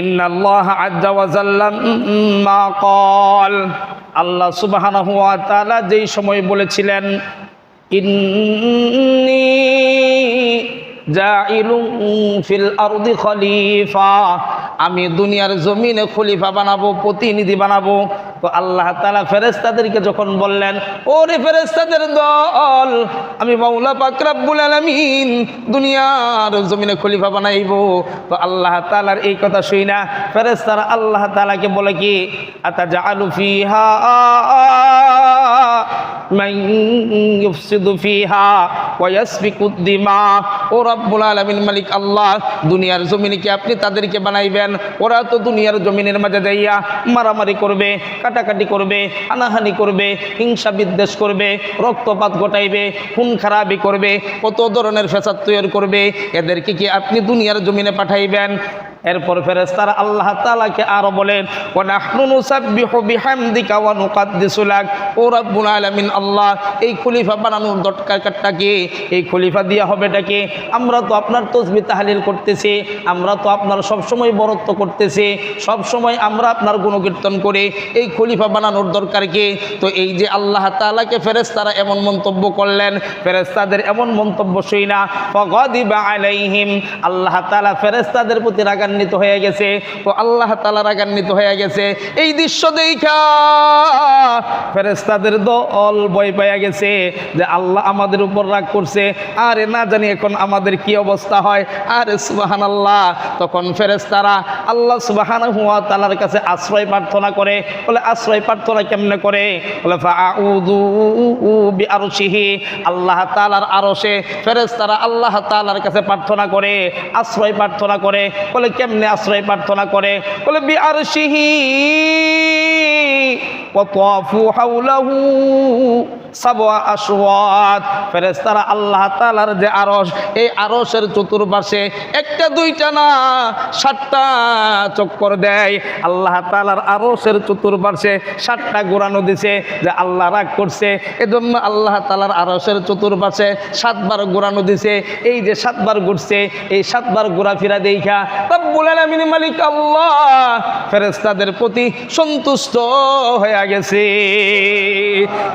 ইন্নাল্লাহ আযজা ওয়া জাল্লা মা ক্বাল, আল্লাহ সুবহানাহু ওয়া তাআলা যেই সময় বলেছিলেন ইন্নী জাইলুন ফিল আরদি খলিফা, আমি দুনিয়ার জমিনে খলিফা বানাবো, প্রতিনিধি বানাবো। তো আল্লাহ তাআলা ফেরেশতাদেরকে যখন বললেন, ওরে ফেরেশতাদের দল, আমি মাওলা পাক রব্বুল আলামিন দুনিয়ার জমিনে খলিফা বানাইবো। তো আল্লাহ তাআলার এই কথা শুইনা ফেরেশতারা আল্লাহ তাআলাকে বলে কি, আতাজআলু ফিহা মান ইউফসিদু ফিহা ওয়া ইয়াসফিকুদ দিমা। ও রব্বুল আলামিন মালিক আল্লাহ, দুনিয়ার জমিনে কি আপনি তাদেরকে বানাইবেন? ওরা তো দুনিয়ার জমিনের মাঝে যাইয়া মারামারি করবে, কাটাকাটি করবে, হানাহানি করবে, হিংসা বিদ্বেষ করবে, রক্তপাত ঘটাইবে, খুন খারাপি করবে, কত ধরনের ফ্যাসাদ তৈরি করবে। এদেরকে কি আপনি দুনিয়ার জমিনে পাঠাইবেন? এরপর ফেরেশতারা আল্লাহ তাআলাকে আরো বলেন, ওয়া নাহনু নুসাব্বিহু বিহামদিকা ওয়া নুকাদ্দিসু লাক। ও রব্বুল আলামিন আল্লাহ, এই খলিফা বানানোর দরকারটা কি? এই খলিফা দিয়া হবেটা কি? আমরা তো আপনার তাসবিহ তাহলিল করতেছি, আমরা তো আপনার সব সময় বরত্ব করতেছি, সব সময় আমরা আপনার গুণকীর্তন করে, এই খলিফা বানানোর দরকার কি? তো এই যে আল্লাহ তাআলাকে ফেরেশতারা এমন মন্তব্য করলেন, ফেরেশতাদের এমন মন্তব্য শুইনা ফাগাদিবা আলাইহিম, আল্লাহ তাআলা ফেরেশতাদের প্রতি রাগান্বিত হয়ে গেছে। তো আল্লাহ তাআলা রাগান্বিত হয়ে গেছে। এই দৃশ্য দেখা ফেরেশতাদের দল ভয় পেয়ে গেছে যে আল্লাহ আমাদের উপর রাগ করছে, আরে না জানি এখন আমাদের কি অবস্থা হয়। আরে সুবহানাল্লাহ, তখন ফেরেশতারা আল্লাহ সুবহানাহু ওয়া তাআলার কাছে আশ্রয় প্রার্থনা করে। বলে আশ্রয় প্রার্থনা কেমনে করে? বলে ফাআউযু বিআরশিহি, আল্লাহ তাআলার আরশে ফেরেশতারা আল্লাহ তাআলার কাছে প্রার্থনা করে, আশ্রয় প্রার্থনা করে। বলে কেমনে আশ্রয় প্রার্থনা করে? বলে বিআরশিহি ওয়া তাফু হাওলাহু সাবআ আশওয়াত, ফেরেশতারা আল্লাহ তাআলার যে আরশ, এই আরশের চতুর্পাশে একটা দুইটা না 7টা চক্কর দেয়। আল্লাহ তাআলার আরশের চতুর্পাশে 7টা ঘোরানো দিছে যে আল্লাহ রাগ করছে, এজন্য আল্লাহ তাআলার আরশের চতুর্পাশে 7 বার ঘোরানো দিছে। এই যে 7 বার ঘুরছে, এই 7 বার ঘোরাফেরা দেখা রব্বুল আলামিন মালিক আল্লাহ ফেরেশতাদের প্রতি সন্তুষ্ট হয়ে গেছে।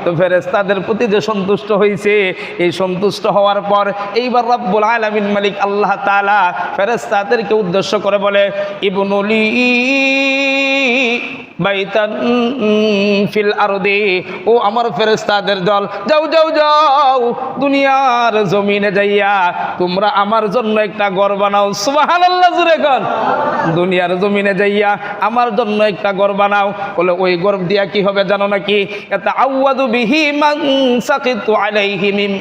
তো ফেরেশতাদের প্রতি যে সন্তুষ্ট হয়েছে, এই সন্তুষ্ট হওয়ার পর এইবার রব্বুল আলামিন মালিক আল্লাহ তাআলা ফেরেশতাদেরকে উদ্দেশ্য করে বলে, ইবনুলি বাইতান ফিল আরদি, ও আমার ফেরেশতাদের দল, যাও যাও যাও, দুনিয়ার জমিনে যাইয়া তোমরা আমার জন্য একটা ঘর বানাও। সুবহানাল্লাহ, জোরে কোন। দুনিয়ার জমিনে যাইয়া আমার জন্য একটা ঘর বানাও। বলে ওই ঘর দিয়া কি হবে জানো নাকি? তাআওয়াদু বিহি মান সাকিতু আলাইহি মিন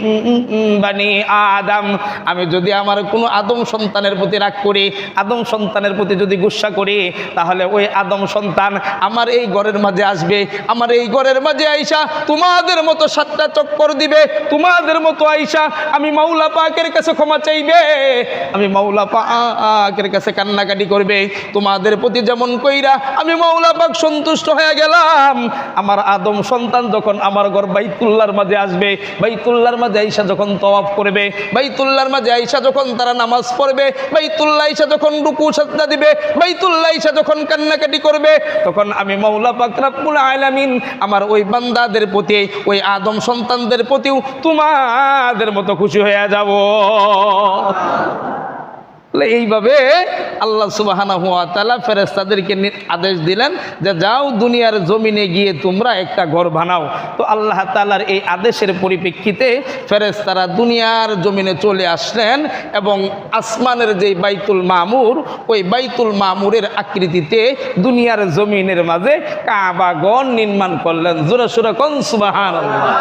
বানি আদম, আমি যদি আমার কোনো আদম সন্তানের প্রতি রাগ করি, আদম সন্তানের প্রতি যদি গুসা করি, তাহলে ওই আদম সন্তান আমার এই ঘরের মাঝে আসবে, আমার এই ঘরের মাঝে আইসা তোমাদের মতো 7টা চক্কর দিবে, তোমাদের মতো আইসা আমি মাওলা পাকের কাছে ক্ষমা চাইবে, আমি মাওলা পাকের কাছে কান্নাকাটি করবে। তোমাদের প্রতি যেমন কইরা আমি মাওলা পাক সন্তুষ্ট হয়ে গেলাম, আমার আদম সন্তান যখন আমার ঘর বাইতুল্লাহর মাঝে আসবে, বাইতুল্লাহর মাঝে আইসা যখন তওয়াফ করবে, বাইতুল্লাহর মাঝে আইসা যখন তারা নামাজ পড়বে, বাইতুল্লাহ আইসা যখন রুকু সাজদা দিবে, বাইতুল্লাহ আইসা যখন কান্নাকাটি করবে, তখন আমি মাওলা পাক রব্বুল আলামিন আমার ওই বান্দাদের প্রতি, ওই আদম সন্তানদের প্রতিও তোমাদের মতো খুশি হয়ে যাব। এইভাবে আল্লাহ সুবহানাহু ওয়া তাআলা ফেরেশতাদেরকে আদেশ দিলেন যে যাও দুনিয়ার জমিনে গিয়ে তোমরা একটা ঘর বানাও। তো আল্লাহ তাআলার এই আদেশের পরিপ্রেক্ষিতে ফেরেশতারা দুনিয়ার জমিনে চলে আসলেন এবং আসমানের যে বাইতুল মামুর, ওই বাইতুল মামুরের আকৃতিতে দুনিয়ার জমিনের মাঝে কাবা ঘর নির্মাণ করলেন। জোরে সোরে কোন সুবহানাল্লাহ।